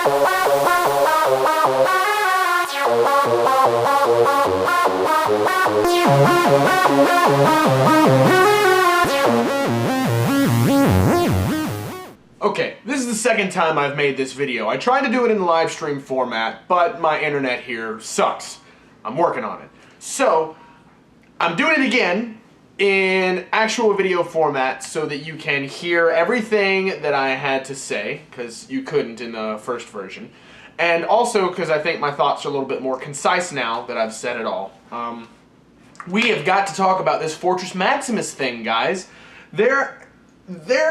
Okay, this is the second time I've made this video. I tried to do it in live stream format, but my internet here sucks. I'm working on it. So, I'm doing it again in actual video format so that you can hear everything that I had to say, because you couldn't in the first version. And also because I think my thoughts are a little bit more concise now that I've said it all. We have got to talk about this Fortress Maximus thing, guys. There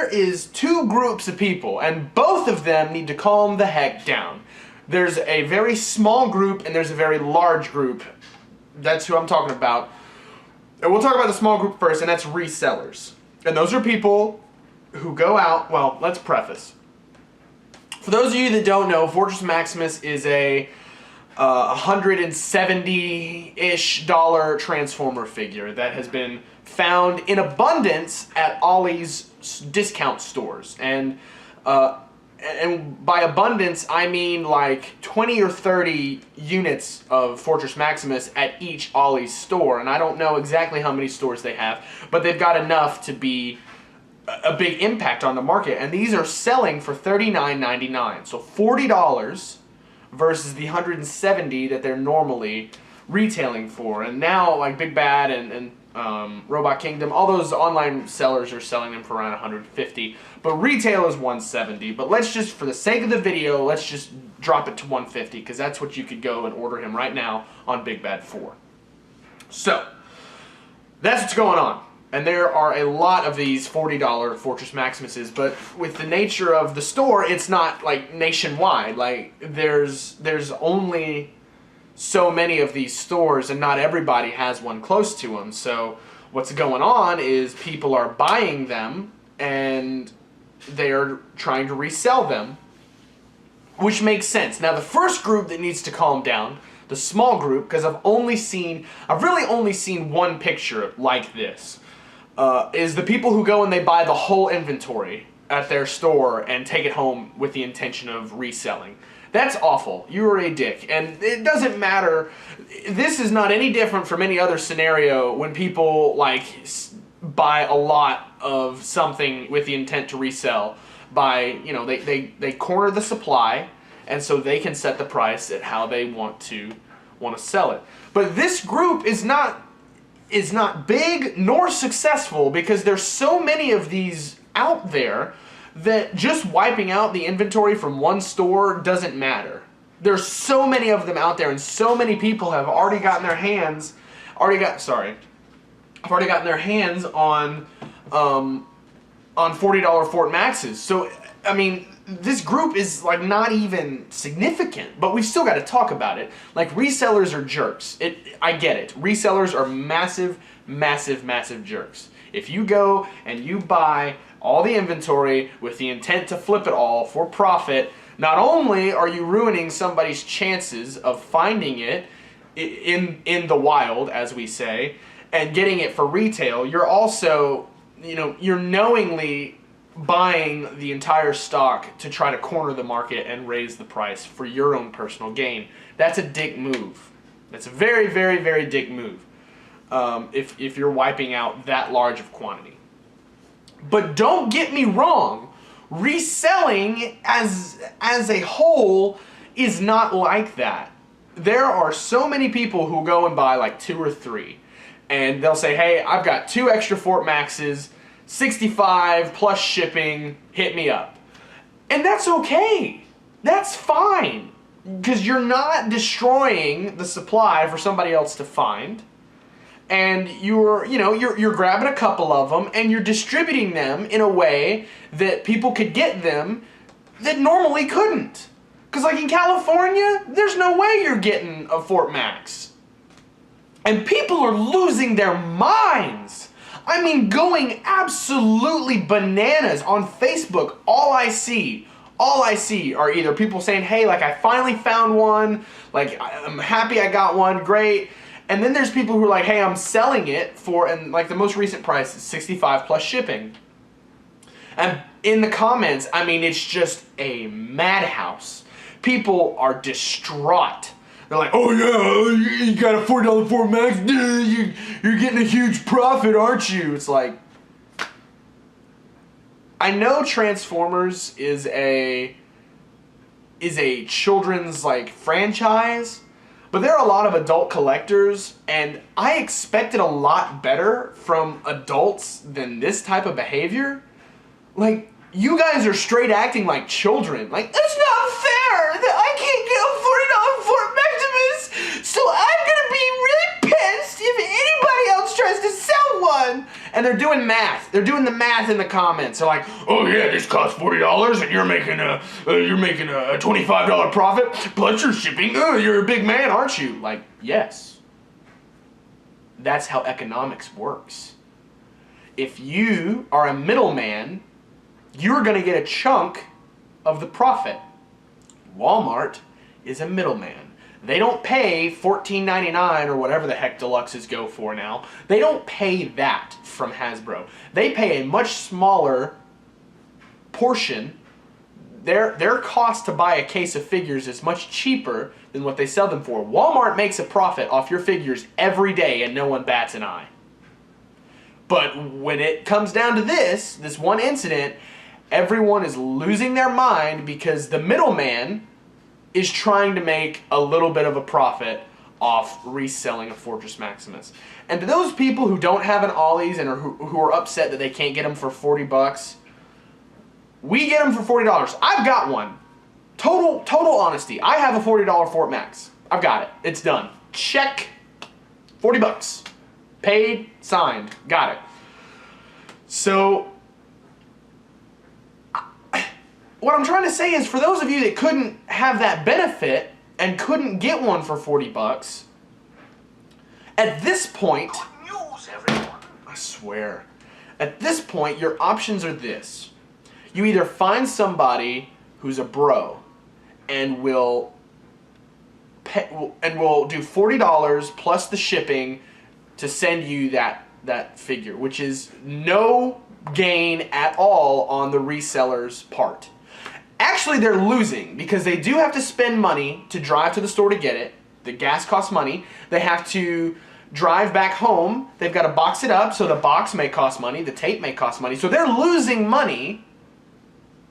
is two groups of people, and both of them need to calm the heck down. There's a very small group, and there's a very large group. That's who I'm talking about. And we'll talk about the small group first, and that's resellers. And those are people who go out, well, let's preface. For those of you that don't know, Fortress Maximus is a $170-ish transformer figure that has been found in abundance at Ollie's discount stores. And by abundance, I mean like 20 or 30 units of Fortress Maximus at each Ollie's store. And I don't know exactly how many stores they have, but they've got enough to be a big impact on the market. And these are selling for $39.99. So $40 versus the $170 that they're normally retailing for. And now, like Big Bad and Robot Kingdom, all those online sellers are selling them for around $150, but retail is $170. But let's just, for the sake of the video, let's just drop it to $150, because that's what you could go and order him right now on Big Bad 4. So, that's what's going on. And there are a lot of these $40 Fortress Maximuses, but with the nature of the store, it's not like nationwide. Like, there's only so many of these stores, and not everybody has one close to them. So what's going on is people are buying them and they're trying to resell them, which makes sense. Now the first group that needs to calm down, the small group, because I've really only seen one picture like this, is the people who go and they buy the whole inventory at their store and take it home with the intention of reselling. That's awful. You're a dick. And it doesn't matter. This is not any different from any other scenario when people like buy a lot of something with the intent to resell. They corner the supply, and so they can set the price at how they want to sell it. But this group is not big nor successful, because there's so many of these out there that just wiping out the inventory from one store doesn't matter. There's so many of them out there, and so many people have already gotten their hands on $40 Fort Maxes. So I mean, this group is like not even significant, but we've still got to talk about it. Like, resellers are jerks. I get it. Resellers are massive jerks. If you go and you buy all the inventory with the intent to flip it all for profit, not only are you ruining somebody's chances of finding it in the wild, as we say, and getting it for retail, you're also, you're knowingly buying the entire stock to try to corner the market and raise the price for your own personal gain. That's a dick move. That's a very, very, very dick move. If you're wiping out that large of quantity. But don't get me wrong, reselling as a whole is not like that. There are so many people who go and buy like 2 or 3, and they'll say, hey, I've got 2 extra Fort Maxes, 65 plus shipping, hit me up. And that's okay. That's fine, because you're not destroying the supply for somebody else to find. And you're grabbing a couple of them and you're distributing them in a way that people could get them that normally couldn't. Because like in California, there's no way you're getting a Fort Max. And people are losing their minds. I mean, going absolutely bananas on Facebook. All I see are either people saying, hey, like, I finally found one, like, I'm happy I got one, great. And then there's people who are like, hey, I'm selling it for, and like the most recent price is 65 plus shipping. And in the comments, I mean, it's just a madhouse. people are distraught. They're like, oh yeah, you got a $40 Fort Max, you're getting a huge profit, aren't you? It's like, I know Transformers is a children's like franchise, but there are a lot of adult collectors, and I expected a lot better from adults than this type of behavior. Like, you guys are straight acting like children. Like, that's not fair that I can't get a $40 Fort Maximus, so I'm gonna be really pissed if anybody else tries to sell one. And they're doing math. They're doing the math in the comments. They're like, oh yeah, this costs $40 and you're making a $25 profit plus your shipping. Oh, you're a big man, aren't you? Like, yes. That's how economics works. If you are a middleman, you're going to get a chunk of the profit. Walmart is a middleman. They don't pay $14.99 or whatever the heck deluxes go for now. They don't pay that from Hasbro. They pay a much smaller portion. Their cost to buy a case of figures is much cheaper than what they sell them for. Walmart makes a profit off your figures every day and no one bats an eye. But when it comes down to this one incident, everyone is losing their mind because the middleman is trying to make a little bit of a profit off reselling a Fortress Maximus. And to those people who don't have an Ollie's and who are upset that they can't get them for $40, we get them for $40. I've got one. Total honesty. I have a $40 Fort Max. I've got it. It's done. Check. $40. Paid, signed. Got it. So what I'm trying to say is, for those of you that couldn't have that benefit and couldn't get one for $40, at this point, good news, everyone. I swear, at this point, your options are this. You either find somebody who's a bro and will do $40 plus the shipping to send you that figure, which is no gain at all on the reseller's part. Actually, they're losing because they do have to spend money to drive to the store to get it. The gas costs money. They have to drive back home. They've got to box it up, so the box may cost money. The tape may cost money. So they're losing money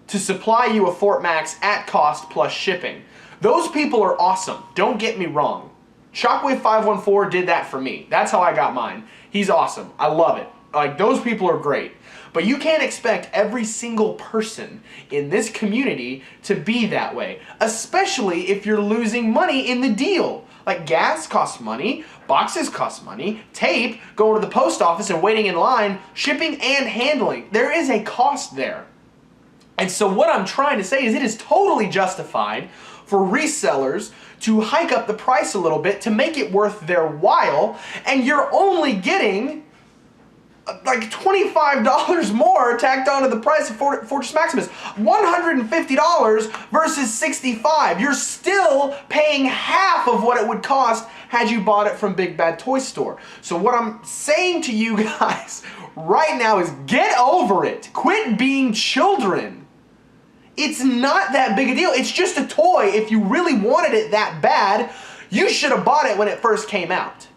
to supply you a Fort Max at cost plus shipping. Those people are awesome. Don't get me wrong. Shockwave 514 did that for me. That's how I got mine. He's awesome. I love it. Like, those people are great. But you can't expect every single person in this community to be that way, especially if you're losing money in the deal. Like, gas costs money, boxes cost money, tape, going to the post office and waiting in line, shipping and handling. There is a cost there. And so what I'm trying to say is it is totally justified for resellers to hike up the price a little bit to make it worth their while, and you're only getting like $25 more tacked onto the price of Fortress Maximus. $150 versus $65. You're still paying half of what it would cost had you bought it from Big Bad Toy Store. So what I'm saying to you guys right now is get over it. Quit being children. It's not that big a deal. It's just a toy. If you really wanted it that bad, you should have bought it when it first came out.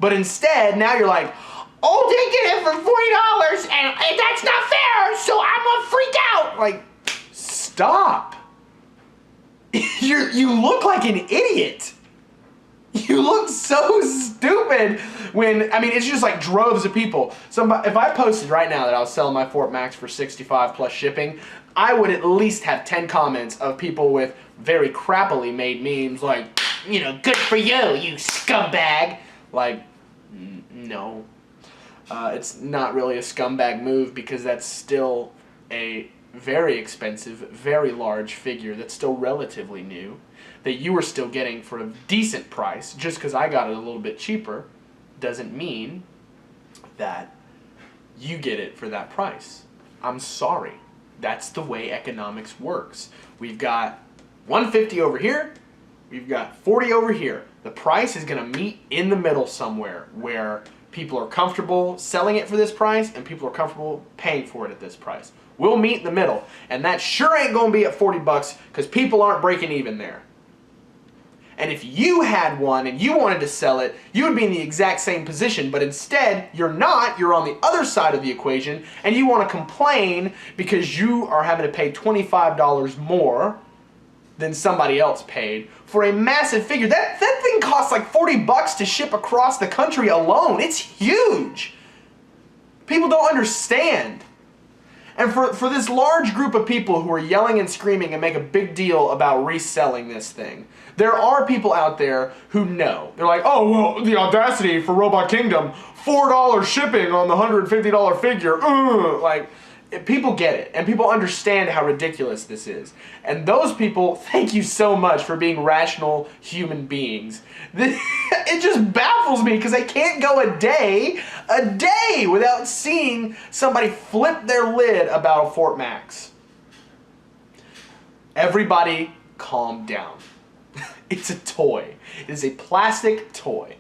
But instead, now you're like, oh, they get it for $40 and that's not fair, so I'm gonna freak out. Like, stop. You look like an idiot. You look so stupid when, I mean, it's just like droves of people. If I posted right now that I was selling my Fort Max for $65 plus shipping, I would at least have 10 comments of people with very crappily made memes like, you know, good for you scumbag. Like, no. It's not really a scumbag move because that's still a very expensive, very large figure that's still relatively new that you are still getting for a decent price. Just because I got it a little bit cheaper doesn't mean that you get it for that price. I'm sorry. That's the way economics works. We've got 150 over here. We've got 40 over here. The price is going to meet in the middle somewhere where People are comfortable selling it for this price, and people are comfortable paying for it at this price. We'll meet in the middle, and that sure ain't going to be at 40 bucks because people aren't breaking even there. And if you had one and you wanted to sell it, you would be in the exact same position, but instead you're not. You're on the other side of the equation, and you want to complain because you are having to pay $25 more than somebody else paid for a massive figure. That thing costs like 40 bucks to ship across the country alone. It's huge. People don't understand. And for this large group of people who are yelling and screaming and make a big deal about reselling this thing, there are people out there who know. They're like, oh, well, the audacity for Robot Kingdom, $4 shipping on the $150 figure. Like, people get it, and people understand how ridiculous this is. And those people, thank you so much for being rational human beings. It just baffles me because I can't go a day without seeing somebody flip their lid about a Fort Max. Everybody calm down. It's a toy. It is a plastic toy.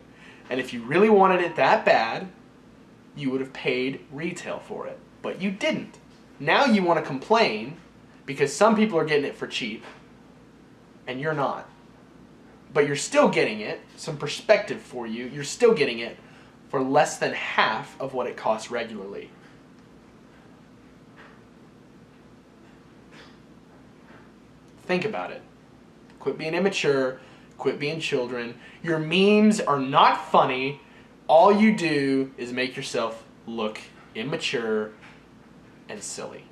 And if you really wanted it that bad, you would have paid retail for it. But you didn't. Now you want to complain because some people are getting it for cheap and you're not. But you're still getting it, some perspective for you, you're still getting it for less than half of what it costs regularly. Think about it. Quit being immature, quit being children. Your memes are not funny. All you do is make yourself look immature and silly.